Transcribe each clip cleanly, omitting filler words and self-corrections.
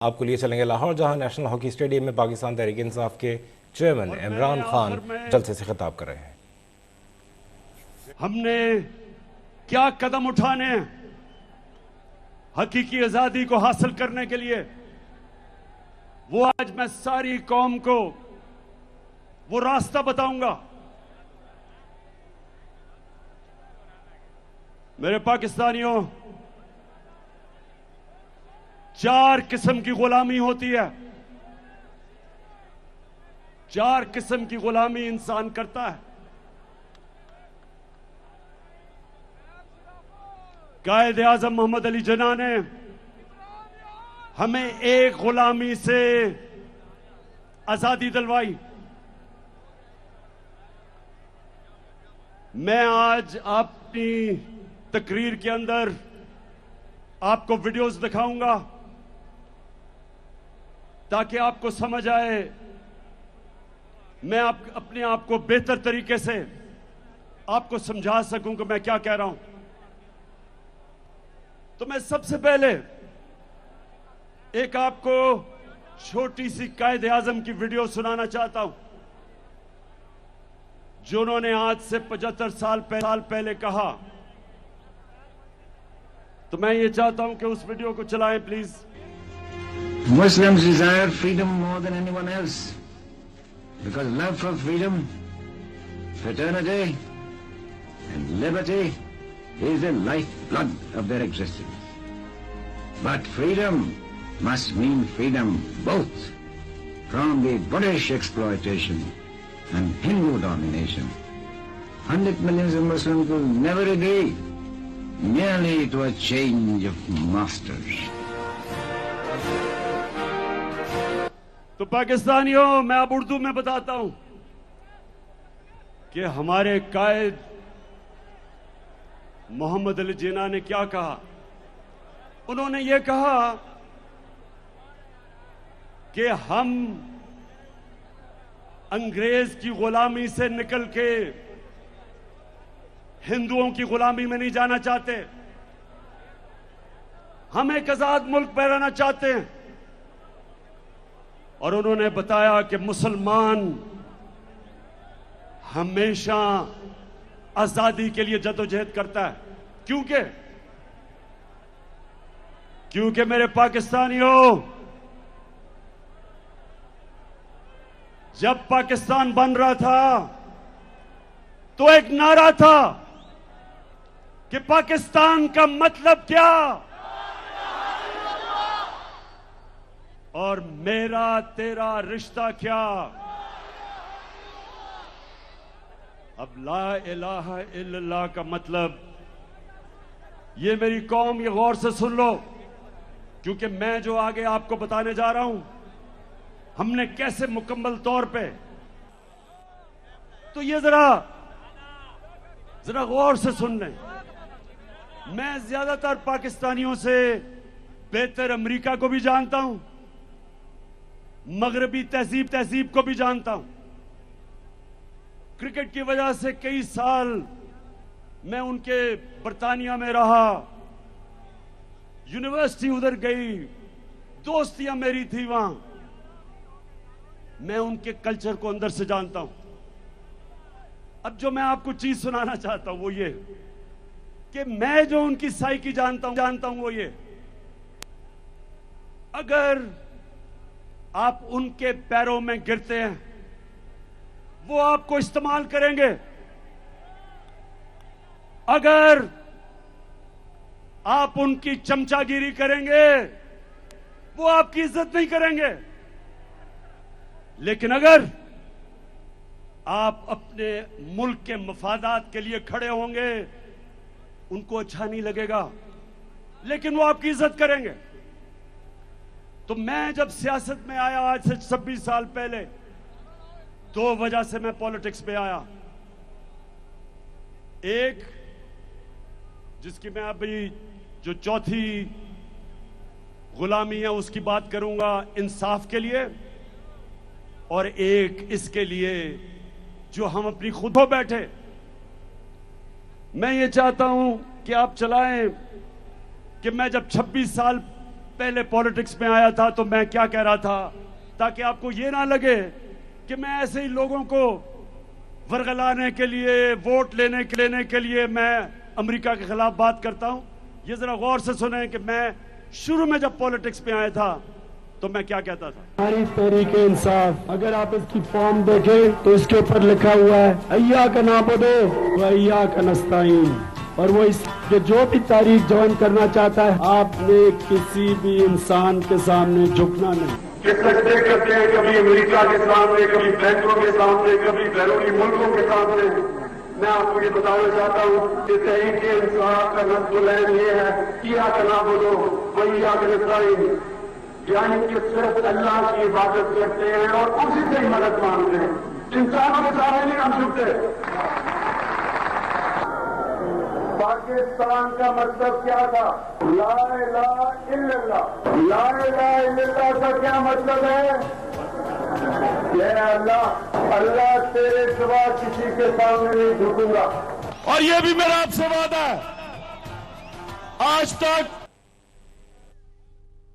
आपको लिए चलेंगे लाहौर, जहां नेशनल हॉकी स्टेडियम में पाकिस्तान तहरीक इंसाफ के चेयरमैन इमरान खान जलसे से खिताब कर रहे हैं। हमने क्या कदम उठाने हैं हकीकी आजादी को हासिल करने के लिए, वो आज मैं सारी कौम को वो रास्ता बताऊंगा। मेरे पाकिस्तानियों, 4 किस्म की गुलामी होती है। 4 किस्म की गुलामी इंसान करता है। कायद आजम मोहम्मद अली जिन्ना ने हमें एक गुलामी से आजादी दिलवाई। मैं आज अपनी तकरीर के अंदर आपको वीडियोस दिखाऊंगा ताकि आपको समझ आए, मैं अपने आप को बेहतर तरीके से आपको समझा सकूं कि मैं क्या कह रहा हूं। तो मैं सबसे पहले एक आपको छोटी सी कायद आजम की वीडियो सुनाना चाहता हूं, जिन्होंने आज से 75 साल पहले कहा। तो मैं ये चाहता हूं कि उस वीडियो को चलाएं please. Muslims desire freedom more than anyone else because love for freedom, fraternity and liberty is the lifeblood of their existence. But freedom must mean freedom both from the British exploitation and Hindu domination. 100 millions of Muslims will never agree merely to a change of masters. तो पाकिस्तानियों, मैं अब उर्दू में बताता हूं कि हमारे कायद मोहम्मद अली जिन्ना ने क्या कहा। उन्होंने ये कहा कि हम अंग्रेज की गुलामी से निकल के हिंदुओं की गुलामी में नहीं जाना चाहते, हम एक आजाद मुल्क में रहना चाहते हैं। और उन्होंने बताया कि मुसलमान हमेशा आजादी के लिए जदोजहद करता है। क्योंकि मेरे पाकिस्तानियों, जब पाकिस्तान बन रहा था तो एक नारा था कि पाकिस्तान का मतलब क्या, और मेरा तेरा रिश्ता क्या। अब ला इलाहा इल्लल्लाह का मतलब, ये मेरी कौम ये गौर से सुन लो, क्योंकि मैं जो आगे आपको बताने जा रहा हूं हमने कैसे मुकम्मल तौर पे, तो ये जरा गौर से सुन लें। मैं ज्यादातर पाकिस्तानियों से बेहतर अमेरिका को भी जानता हूं, मगरबी तहजीब को भी जानता हूं। क्रिकेट की वजह से कई साल मैं उनके बरतानिया में रहा, यूनिवर्सिटी उधर गई, दोस्तियां मेरी थी वहां। मैं उनके कल्चर को अंदर से जानता हूं। अब जो मैं आपको चीज सुनाना चाहता हूं वो ये कि मैं जो उनकी साइकी जानता हूं वो ये, अगर आप उनके पैरों में गिरते हैं वो आपको इस्तेमाल करेंगे, अगर आप उनकी चमचागिरी करेंगे वो आपकी इज्जत नहीं करेंगे, लेकिन अगर आप अपने मुल्क के मफादात के लिए खड़े होंगे उनको अच्छा नहीं लगेगा, लेकिन वो आपकी इज्जत करेंगे। तो मैं जब सियासत में आया आज से 26 साल पहले, 2 वजह से मैं पॉलिटिक्स में आया। एक, जिसकी मैं अभी जो चौथी गुलामी है उसकी बात करूंगा, इंसाफ के लिए, और एक इसके लिए जो हम अपनी खुद हो बैठे। मैं ये चाहता हूं कि आप चलाएं कि मैं जब 26 साल पहले पॉलिटिक्स में आया था तो मैं क्या कह रहा था, ताकि आपको ये ना लगे कि मैं ऐसे ही लोगों को वर्गलाने के लिए, वोट लेने के लिए मैं अमेरिका के खिलाफ बात करता हूं। ये जरा गौर से सुने कि मैं शुरू में जब पॉलिटिक्स में आया था तो मैं क्या कहता था। हमारी तहरीक इंसाफ, अगर आप इसकी फॉर्म देखें तो इसके ऊपर लिखा हुआ है अय्या का नाबुदो व अय्या का नस्ताईन, और वो इसके जो भी तारीख ज्वाइन करना चाहता है, आपने किसी भी इंसान के सामने झुकना नहीं। किस्से करते हैं, कभी अमेरिका के सामने, कभी बैंकों के सामने, कभी बैरूनी मुल्कों के सामने। मैं आपको ये बताना चाहता हूँ कि तहरीक इंसाफ का नस्ल ये है किया का नाबुदो व अय्या का नस्ताईन, यानी कि सिर्फ अल्लाह की इबादत करते हैं और उसी से ही मदद मांगते हैं, इंसानों के सामने नहीं हम झुकते। पाकिस्तान का मतलब क्या था? ला इलाहा इल्लल्लाह। ला इलाहा इल्लल्लाह का क्या मतलब है? अल्लाह तेरे सिवा किसी के सामने नहीं झुकूंगा। और ये भी मेरा आपसे वादा है, आज तक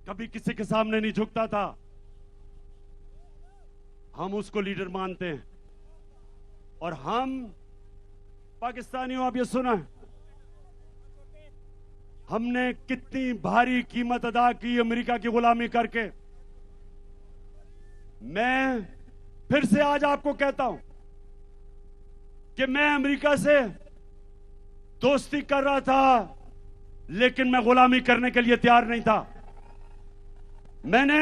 कभी किसी के सामने नहीं झुकता था। हम उसको लीडर मानते हैं और हम पाकिस्तानियों, आप ये सुना है, हमने कितनी भारी कीमत अदा की अमेरिका की गुलामी करके। मैं फिर से आज आपको कहता हूं कि मैं अमेरिका से दोस्ती कर रहा था, लेकिन मैं गुलामी करने के लिए तैयार नहीं था। मैंने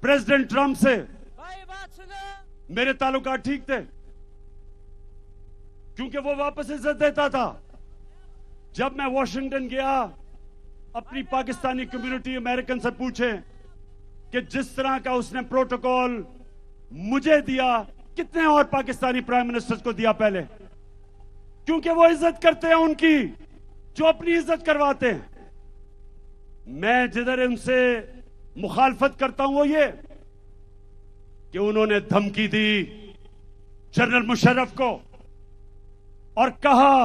प्रेसिडेंट ट्रंप से मेरे ताल्लुकात ठीक थे, क्योंकि वो वापस इज्जत देता था। जब मैं वॉशिंगटन गया, अपनी पाकिस्तानी कम्युनिटी अमेरिकन से पूछे कि जिस तरह का उसने प्रोटोकॉल मुझे दिया, कितने और पाकिस्तानी प्राइम मिनिस्टर्स को दिया पहले, क्योंकि वो इज्जत करते हैं उनकी जो अपनी इज्जत करवाते हैं। मैं जिधर उनसे मुखालफत करता हूं वो ये कि उन्होंने धमकी दी जनरल मुशर्रफ को और कहा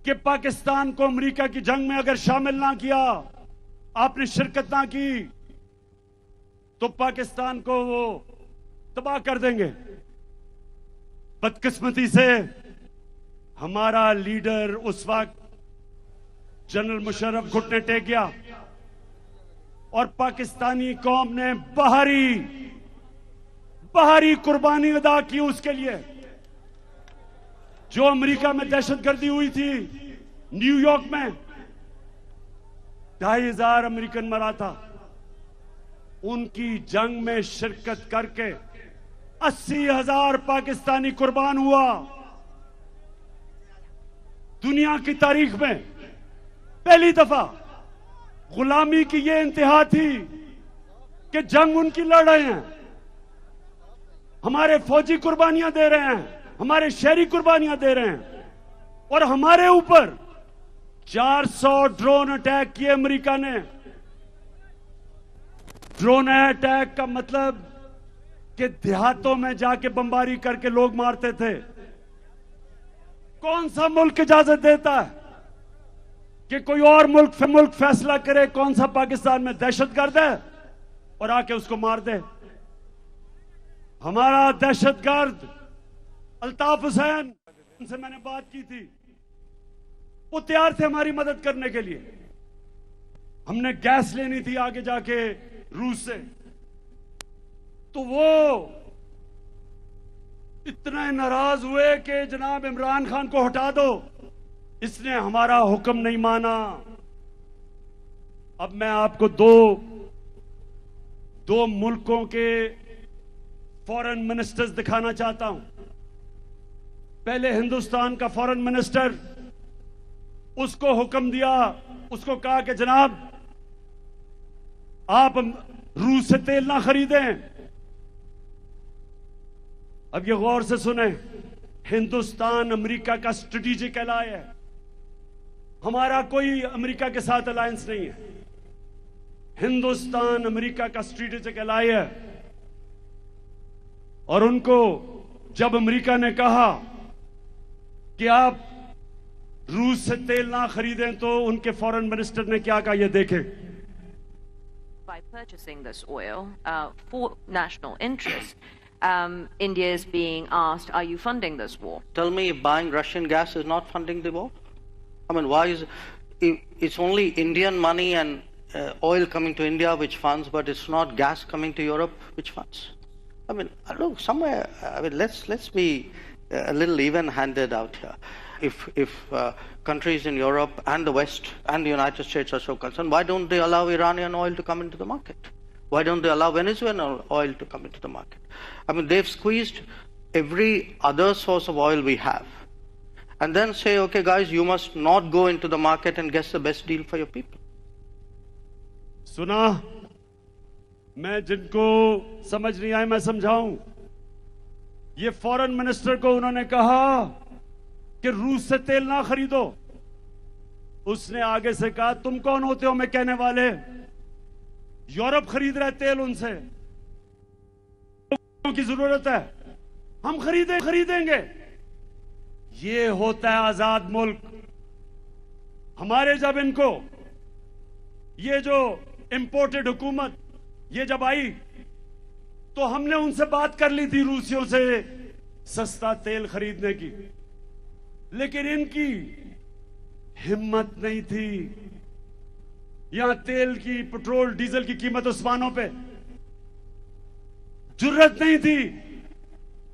कि पाकिस्तान को अमेरिका की जंग में अगर शामिल ना किया, आपने शिरकत ना की, तो पाकिस्तान को वो तबाह कर देंगे। बदकिस्मती से हमारा लीडर उस वक्त जनरल मुशर्रफ घुटने टेक गया और पाकिस्तानी कौम ने बाहरी कुर्बानी अदा की उसके लिए। जो अमेरिका में दहशतगर्दी हुई थी, न्यूयॉर्क में 2500 अमेरिकन मरा था, उनकी जंग में शिरकत करके 80,000 पाकिस्तानी कुर्बान हुआ। दुनिया की तारीख में पहली दफा गुलामी की यह इंतहा थी कि जंग उनकी लड़ रहे हैं, हमारे फौजी कुर्बानियां दे रहे हैं, हमारे शहरी कुर्बानियां दे रहे हैं, और हमारे ऊपर 400 ड्रोन अटैक किए अमेरिका ने। ड्रोन अटैक का मतलब कि देहातों में जाके बमबारी करके लोग मारते थे। कौन सा मुल्क इजाजत देता है कि कोई और मुल्क फैसला करे कौन सा पाकिस्तान में दहशतगर्द है और आके उसको मार दे? हमारा दहशतगर्द अल्ताफ हुसैन, उनसे मैंने बात की थी, वो तैयार थे हमारी मदद करने के लिए। हमने गैस लेनी थी आगे जाके रूस से, तो वो इतने नाराज हुए कि जनाब इमरान खान को हटा दो, इसने हमारा हुक्म नहीं माना। अब मैं आपको दो मुल्कों के फॉरेन मिनिस्टर्स दिखाना चाहता हूं। पहले हिंदुस्तान का फॉरेन मिनिस्टर, उसको हुक्म दिया, उसको कहा कि जनाब आप रूस से तेल ना खरीदें। अब ये गौर से सुने, हिंदुस्तान अमेरिका का स्ट्रेटेजिक एलाय है, हमारा कोई अमेरिका के साथ अलायंस नहीं है, हिंदुस्तान अमेरिका का स्ट्रेटेजिक एलाय है। और उनको जब अमेरिका ने कहा कि आप रूस से तेल ना खरीदें तो उनके फॉरेन मिनिस्टर ने क्या कहा, ये देखें। By purchasing this oil for national interest, India is being asked, are you funding this war? Tell me if buying Russian gas is not funding the war? I mean, why is it's only Indian money and oil coming to India which funds, but it's not gas coming to Europe which funds? I mean, I don't know, somewhere, I mean, let's be a little even-handed out here. If countries in Europe and the West and the United States are so concerned, why don't they allow Iranian oil to come into the market? Why don't they allow Venezuelan oil to come into the market? I mean, they've squeezed every other source of oil we have. And then say, okay, guys, you must not go into the market and get the best deal for your people. सुना, मैं जिनको समझ नहीं आए मैं समझाऊं। ये foreign minister को उन्होंने कहा कि रूस से तेल ना खरीदो। उसने आगे से कहा, तुम कौन होते हो मैं कहने वाले? यूरोप खरीद रहा है तेल उनसे, की जरूरत है, हम खरीदेंगे। ये होता है आजाद मुल्क। हमारे जब इनको ये जो इंपोर्टेड हुकूमत ये जब आई तो हमने उनसे बात कर ली थी रूसियों से सस्ता तेल खरीदने की, लेकिन इनकी हिम्मत नहीं थी। यहां तेल की, पेट्रोल डीजल की कीमत उस्मानों पे जुर्रत नहीं थी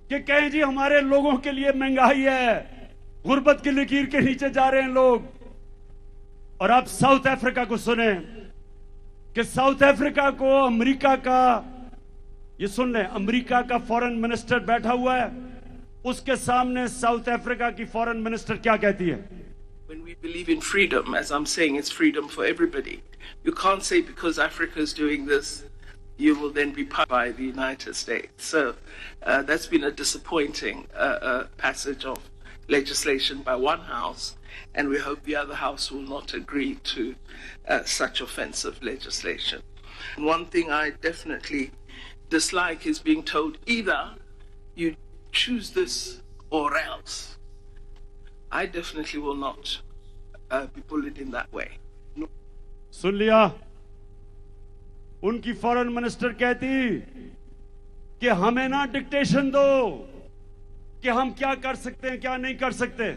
कि कहें जी हमारे लोगों के लिए महंगाई है, गुर्बत की लकीर के नीचे जा रहे हैं लोग। और आप साउथ अफ्रीका को सुने कि साउथ अफ्रीका को अमेरिका का, ये सुन लें, अमेरिका का फॉरेन मिनिस्टर बैठा हुआ है, उसके सामने साउथ अफ्रीका की फॉरेन मिनिस्टर क्या कहती है? When we believe in freedom, as I'm saying, it's freedom for everybody. You can't say because Africa is doing this, you will then be punished by the United States. So that's been a disappointing passage of legislation by one house, and we hope the other house will not agree to such offensive legislation. One thing I definitely dislike is being told either you choose this or else. I definitely will not be bullied in that way. No. सुन लिया, उनकी foreign minister कहती कि हमें ना dictation दो कि हम क्या कर सकते हैं क्या नहीं कर सकते।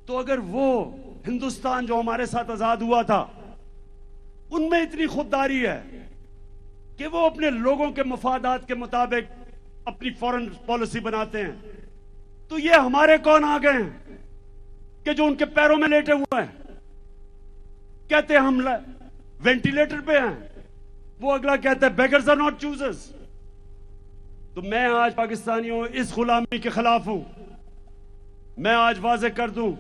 तो अगर वो हिंदुस्तान जो हमारे साथ आजाद हुआ था उनमें इतनी खुददारी है कि वो अपने लोगों के मफादात के मुताबिक अपनी फॉरेन पॉलिसी बनाते हैं, तो ये हमारे कौन आ गए हैं कि जो उनके पैरों में लेटे हुए हैं, कहते हैं हम वेंटिलेटर पे हैं, वो अगला कहता है बेगर्स आर नॉट चूजर्स। तो मैं आज पाकिस्तानियों इस गुलामी के खिलाफ हूं। मैं आज वाजे कर दूं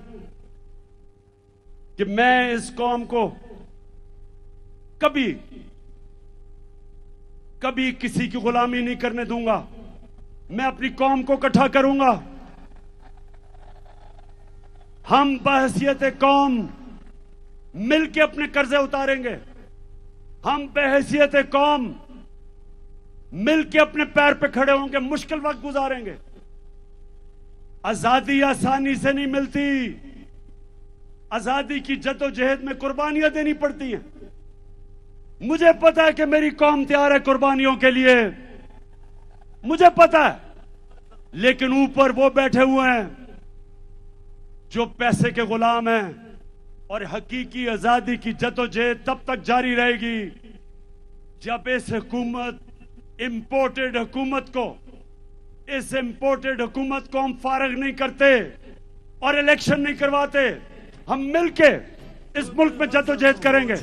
कि मैं इस कौम को कभी किसी की गुलामी नहीं करने दूंगा। मैं अपनी कौम को इकट्ठा करूंगा। हम बहैसियत कौम मिलके अपने कर्जे उतारेंगे। हम बहैसियत कौम मिलके अपने पैर पे खड़े होंगे, मुश्किल वक्त गुजारेंगे। आजादी आसानी से नहीं मिलती, आजादी की जद्दोजहद में कुर्बानियां देनी पड़ती हैं। मुझे पता है कि मेरी कौम तैयार है कुर्बानियों के लिए, मुझे पता है, लेकिन ऊपर वो बैठे हुए हैं जो पैसे के गुलाम हैं। और हकीकी आजादी की जद्दोजहद तब तक जारी रहेगी जब इस हुकूमत, इंपोर्टेड हुकूमत को, इस इंपोर्टेड हुकूमत को हम फारग नहीं करते और इलेक्शन नहीं करवाते। हम मिलके इस मुल्क में जद्दोजहद करेंगे।